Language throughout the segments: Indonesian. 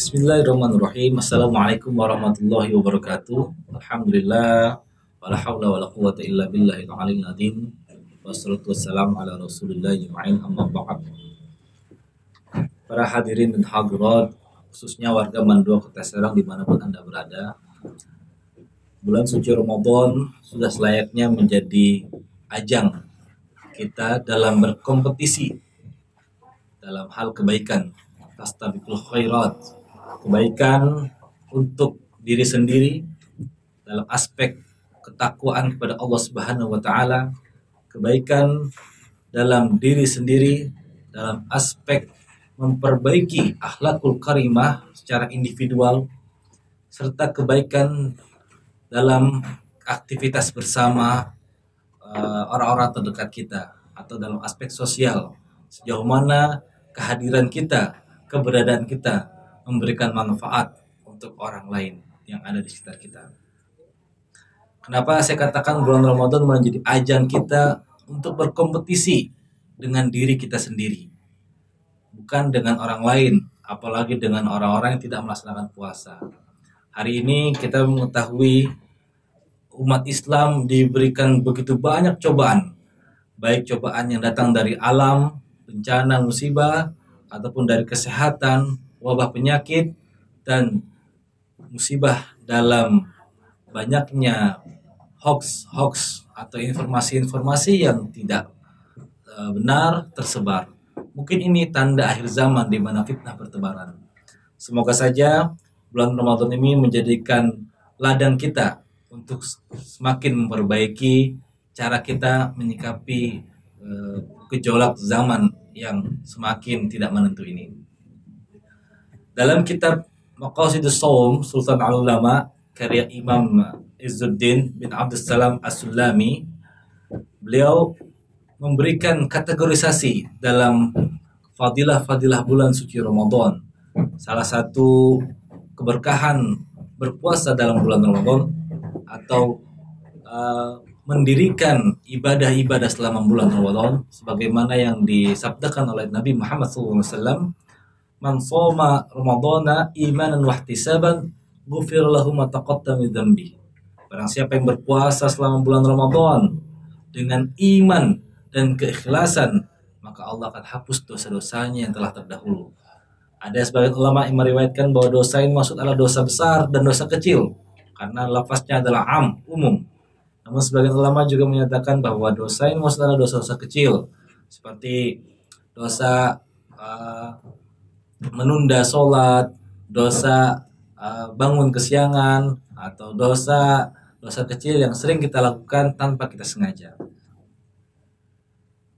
Bismillahirrahmanirrahim. Assalamualaikum warahmatullahi wabarakatuh. Alhamdulillah. Wala haula wala quwata illa billahil aliyil azim. Wassalatu wassalamu ala Rasulillah jum'ain amma ba'd. Para hadirin dan hadirat, khususnya warga Mandua Kota Serang dimanapun Anda berada, bulan suci Ramadan sudah selayaknya menjadi ajang kita dalam berkompetisi dalam hal kebaikan. Fastabiqul khairat, kebaikan untuk diri sendiri dalam aspek ketakwaan kepada Allah Subhanahu wa taala, kebaikan dalam diri sendiri dalam aspek memperbaiki akhlakul karimah secara individual, serta kebaikan dalam aktivitas bersama orang-orang terdekat kita atau dalam aspek sosial, sejauh mana kehadiran kita, keberadaan kita memberikan manfaat untuk orang lain yang ada di sekitar kita. Kenapa saya katakan bulan Ramadan menjadi ajang kita untuk berkompetisi dengan diri kita sendiri, bukan dengan orang lain, apalagi dengan orang-orang yang tidak melaksanakan puasa. Hari ini kita mengetahui umat Islam diberikan begitu banyak cobaan, baik cobaan yang datang dari alam, bencana, musibah, ataupun dari kesehatan, wabah penyakit, dan musibah dalam banyaknya hoax atau informasi-informasi yang tidak benar tersebar. Mungkin ini tanda akhir zaman di mana fitnah bertebaran. Semoga saja bulan Ramadan ini menjadikan ladang kita untuk semakin memperbaiki cara kita menyikapi gejolak zaman yang semakin tidak menentu ini. Dalam kitab Maqasidus Shaum Sultan Al-Ulama karya Imam Izzuddin bin Abdussalam As-Sulami, beliau memberikan kategorisasi dalam fadilah-fadilah bulan suci Ramadan. Salah satu keberkahan berpuasa dalam bulan Ramadan atau mendirikan ibadah-ibadah selama bulan Ramadan sebagaimana yang disabdakan oleh Nabi Muhammad SAW, man shoma ramadhana imanan wa ihtisaban ghufira lahu ma taqaddama min dzambi. Barang siapa yang berpuasa selama bulan Ramadan dengan iman dan keikhlasan, maka Allah akan hapus dosa-dosanya yang telah terdahulu. Ada sebagian ulama yang meriwayatkan bahwa dosa ini maksud adalah dosa besar dan dosa kecil karena lafaznya adalah umum. Namun sebagian ulama juga menyatakan bahwa dosa ini maksudnya adalah dosa-dosa kecil, seperti dosa menunda sholat, dosa bangun kesiangan, atau dosa kecil yang sering kita lakukan tanpa kita sengaja.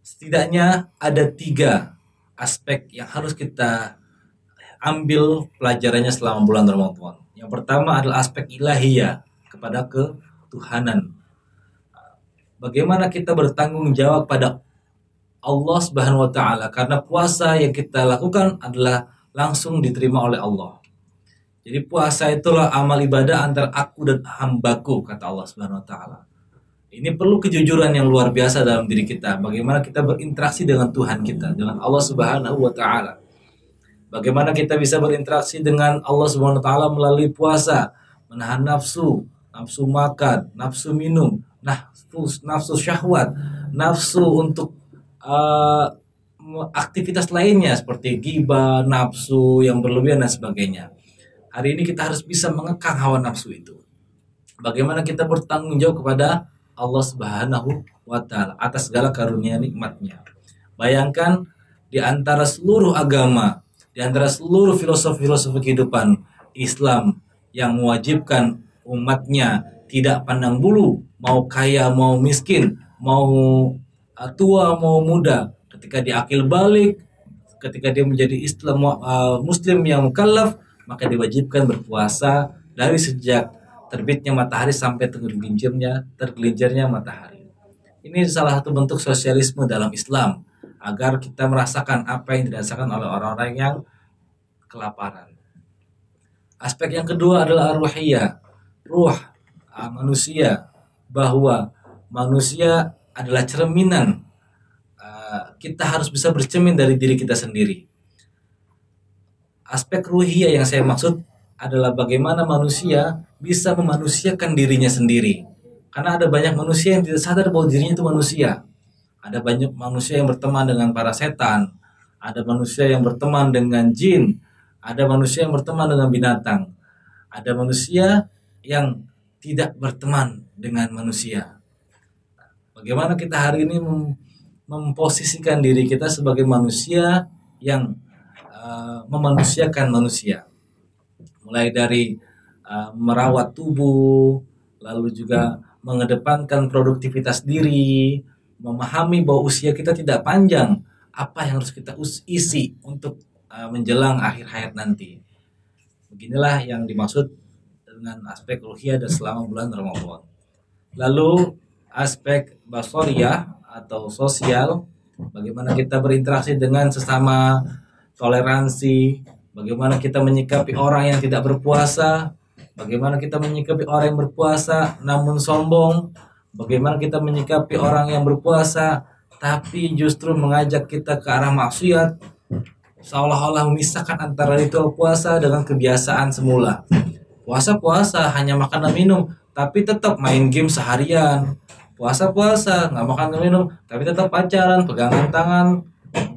Setidaknya ada 3 aspek yang harus kita ambil pelajarannya selama bulan Ramadan. Yang pertama adalah aspek ilahiyah, kepada ketuhanan. Bagaimana kita bertanggung jawab pada Allah Subhanahu wa taala karena puasa yang kita lakukan adalah langsung diterima oleh Allah. Jadi puasa itulah amal ibadah antara aku dan hambaku, kata Allah Subhanahu wa taala. Ini perlu kejujuran yang luar biasa dalam diri kita. Bagaimana kita berinteraksi dengan Tuhan kita, dengan Allah Subhanahu wa taala. Bagaimana kita bisa berinteraksi dengan Allah Subhanahu wa taala melalui puasa, menahan nafsu makan, nafsu minum, nafsu syahwat, nafsu untuk aktivitas lainnya seperti ghibah, nafsu yang berlebihan dan sebagainya. Hari ini kita harus bisa mengekang hawa nafsu itu. Bagaimana kita bertanggung jawab kepada Allah Subhanahu wa taala atas segala karunia nikmatnya. Bayangkan di antara seluruh agama, di antara seluruh filosofi kehidupan Islam yang mewajibkan umatnya tidak pandang bulu, mau kaya mau miskin, mau tua mau muda, ketika dia akil balik, ketika dia menjadi muslim yang mukallaf, maka diwajibkan berpuasa dari sejak terbitnya matahari sampai tergelincirnya matahari. Ini salah satu bentuk sosialisme dalam Islam agar kita merasakan apa yang dirasakan oleh orang-orang yang kelaparan. Aspek yang kedua adalah ruhiyah, manusia, bahwa manusia adalah cerminan. Kita harus bisa bercermin dari diri kita sendiri. Aspek ruhiyah yang saya maksud adalah bagaimana manusia bisa memanusiakan dirinya sendiri. Karena ada banyak manusia yang tidak sadar bahwa dirinya itu manusia. Ada banyak manusia yang berteman dengan para setan, ada manusia yang berteman dengan jin, ada manusia yang berteman dengan binatang, ada manusia yang tidak berteman dengan manusia. Bagaimana kita hari ini memposisikan diri kita sebagai manusia yang memanusiakan manusia, mulai dari merawat tubuh, lalu juga mengedepankan produktivitas diri, memahami bahwa usia kita tidak panjang, apa yang harus kita isi untuk menjelang akhir hayat nanti. Beginilah yang dimaksud dengan aspek ruhiyah dan selama bulan Ramadan. Lalu aspek basariyah atau sosial, bagaimana kita berinteraksi dengan sesama, toleransi, bagaimana kita menyikapi orang yang tidak berpuasa, bagaimana kita menyikapi orang yang berpuasa namun sombong, bagaimana kita menyikapi orang yang berpuasa tapi justru mengajak kita ke arah maksiat, seolah-olah memisahkan antara ritual puasa dengan kebiasaan semula. Puasa hanya makan dan minum, tapi tetap main game seharian. Puasa nggak makan dan minum, tapi tetap pacaran, pegangan tangan,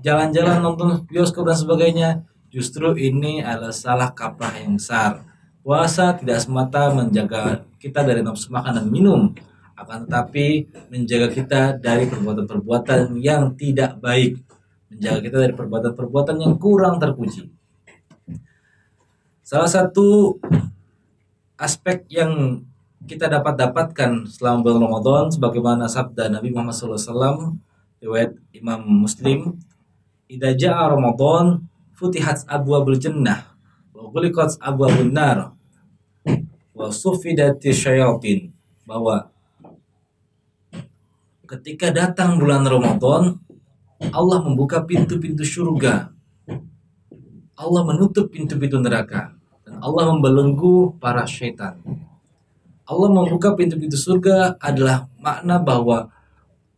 jalan-jalan, nonton bioskop dan sebagainya. Justru ini adalah salah kaprah yang besar. Puasa tidak semata menjaga kita dari nafsu makan dan minum, akan tetapi menjaga kita dari perbuatan-perbuatan yang tidak baik, menjaga kita dari perbuatan-perbuatan yang kurang terpuji. Salah satu aspek yang kita dapatkan selama bulan Ramadan, sebagaimana sabda Nabi Muhammad SAW, riwayat Imam Muslim, "Idza jaa Ramadan futihat abwabul jannah wa ghuliqat abwabun nar wa sufidati syayatin," bahwa ketika datang bulan Ramadan, Allah membuka pintu-pintu surga, Allah menutup pintu-pintu neraka, dan Allah membelenggu para syaitan. Allah membuka pintu-pintu surga adalah makna bahwa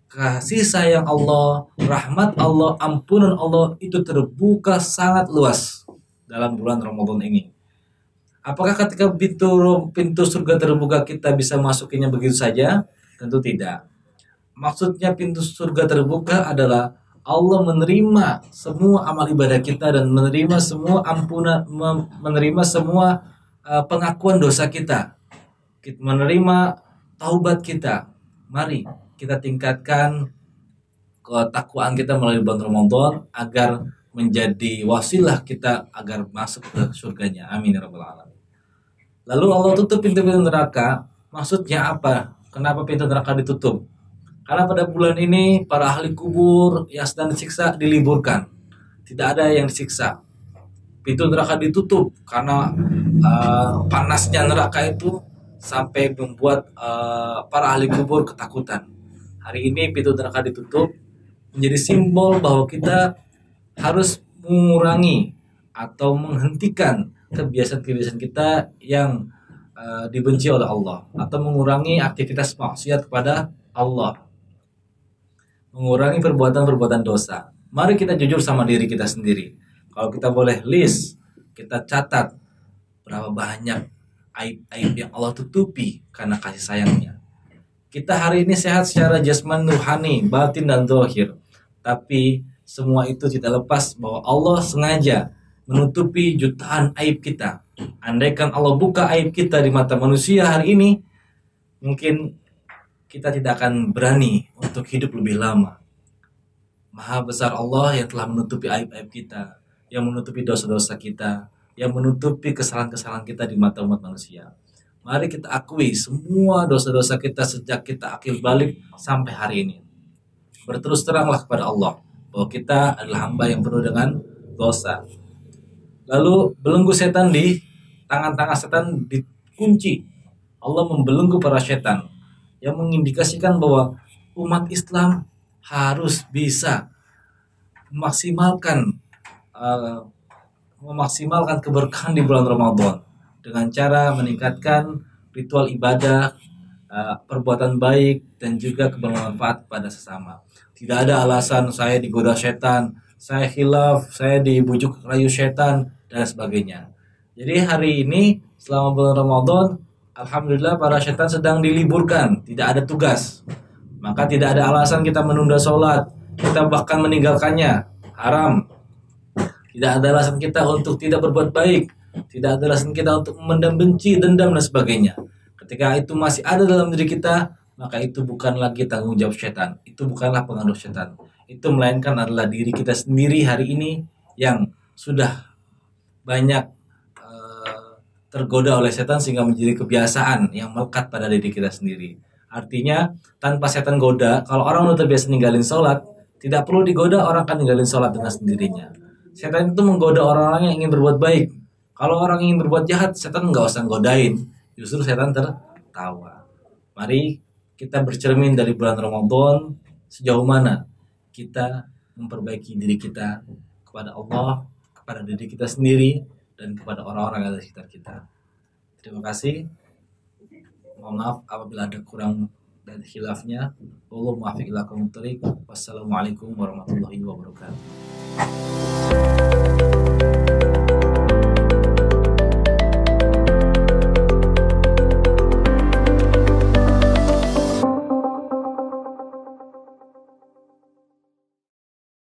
kasih sayang Allah, rahmat Allah, ampunan Allah itu terbuka sangat luas dalam bulan Ramadan ini. Apakah ketika pintu surga terbuka kita bisa masukinya begitu saja? Tentu tidak. Maksudnya pintu surga terbuka adalah Allah menerima semua amal ibadah kita dan menerima semua ampunan, menerima semua pengakuan dosa kita, menerima taubat kita. Mari kita tingkatkan ketakwaan kita melalui bulan Ramadan agar menjadi wasilah kita agar masuk ke surganya. Amin ya rabbal alamin. Lalu Allah tutup pintu-pintu neraka. Maksudnya apa? Kenapa pintu neraka ditutup? Karena pada bulan ini para ahli kubur yang sedang disiksa diliburkan. Tidak ada yang disiksa. Pintu neraka ditutup karena panasnya neraka itu sampai membuat para ahli kubur ketakutan. Hari ini pintu neraka ditutup menjadi simbol bahwa kita harus mengurangi atau menghentikan kebiasaan-kebiasaan kita yang dibenci oleh Allah, atau mengurangi aktivitas maksiat kepada Allah, mengurangi perbuatan-perbuatan dosa. Mari kita jujur sama diri kita sendiri. Kalau kita boleh list, kita catat berapa banyak aib-aib yang Allah tutupi karena kasih sayangnya. Kita hari ini sehat secara jasmani, rohani, batin dan zahir, tapi semua itu tidak lepas bahwa Allah sengaja menutupi jutaan aib kita. Andaikan Allah buka aib kita di mata manusia hari ini, mungkin kita tidak akan berani untuk hidup lebih lama. Maha besar Allah yang telah menutupi aib-aib kita, yang menutupi dosa-dosa kita, yang menutupi kesalahan-kesalahan kita di mata umat manusia. Mari kita akui semua dosa-dosa kita sejak kita akil balik sampai hari ini. Berterus teranglah kepada Allah bahwa kita adalah hamba yang penuh dengan dosa. Lalu belenggu setan di tangan-tangan setan dikunci. Allah membelenggu para setan, yang mengindikasikan bahwa umat Islam harus bisa memaksimalkan keberkahan di bulan Ramadan dengan cara meningkatkan ritual ibadah, perbuatan baik, dan juga bermanfaat pada sesama. Tidak ada alasan saya digoda setan, saya khilaf, saya dibujuk rayu setan, dan sebagainya. Jadi hari ini selama bulan Ramadan, alhamdulillah para setan sedang diliburkan, tidak ada tugas. Maka tidak ada alasan kita menunda sholat, kita bahkan meninggalkannya, haram. Tidak ada alasan kita untuk tidak berbuat baik, tidak ada alasan kita untuk memendam benci, dendam dan sebagainya. Ketika itu masih ada dalam diri kita, maka itu bukan lagi tanggung jawab setan. Itu bukanlah pengaruh setan. Itu melainkan adalah diri kita sendiri hari ini yang sudah banyak tergoda oleh setan sehingga menjadi kebiasaan yang melekat pada diri kita sendiri. Artinya tanpa setan goda, kalau orang udah terbiasa ninggalin sholat, tidak perlu digoda, orang akan ninggalin sholat dengan sendirinya. Setan itu menggoda orang-orang yang ingin berbuat baik. Kalau orang ingin berbuat jahat, setan nggak usah godain, justru setan tertawa. Mari kita bercermin dari bulan Ramadan, sejauh mana kita memperbaiki diri kita kepada Allah, kepada diri kita sendiri, dan kepada orang-orang yang ada di sekitar kita. Terima kasih. Mohon maaf apabila ada kurang dan khilafnya. Wallahu muwaffiq ila aqwamit thoriq. Wassalamualaikum warahmatullahi wabarakatuh.